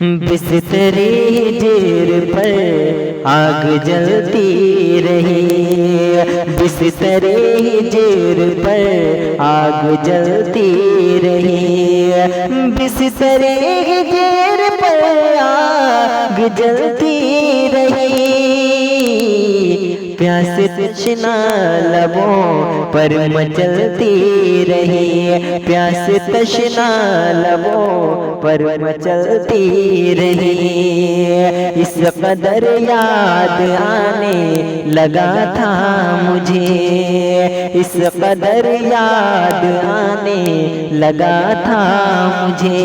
बिस्तरे जेर पर आग जलती रही, बिस्तरे जेर पर आग जलती रही, बिस्तरे जेर पर आग जलती रही। प्यास तृष्णा लबों पर मचलती रही, प्यास तृष्णा लबों पर मचलती रही। इस कदर याद आने लगा था मुझे, इस कदर याद आने लगा था मुझे,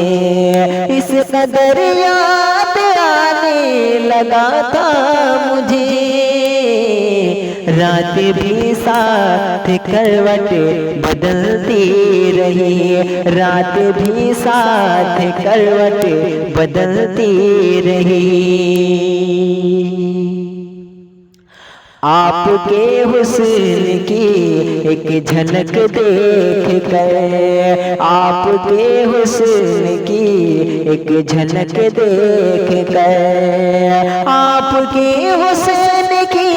इस कदर याद आने लगा था मुझे। रात भी साथ करवट बदलती रही, रात भी साथ करवट बदलती रही। आपके हुस्न की एक झलक देख कर, आपके हुस्न की एक झलक देख कर, आपके हुस्न की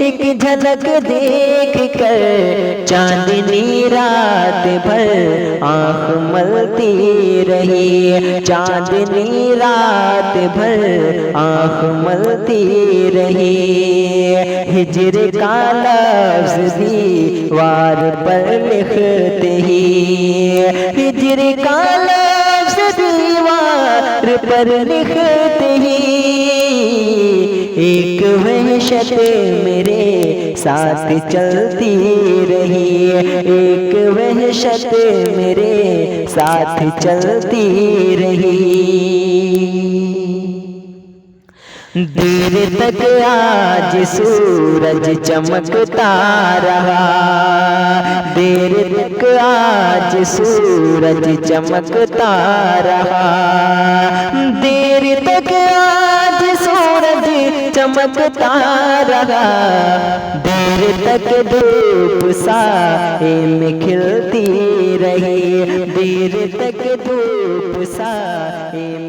एक झलक देख कर चांदनी रात भर आँख मलती रही, चांदनी रात भर आँख मलती रही। हिजर का लफ्ज़ दीवार पर लिखते ही, हिजर का लफ्ज़ दीवार पर लिखते ही। एक वहशत मेरे साथ चलती रही, एक वहशत मेरे साथ चलती रही। देर तक आज सूरज चमकता रहा, देर तक आज सूरज चमकता रहा, देर तक आज सूरज चमकता रहा, देर तक धूप साए में खिलती रही, देर तक धूप साए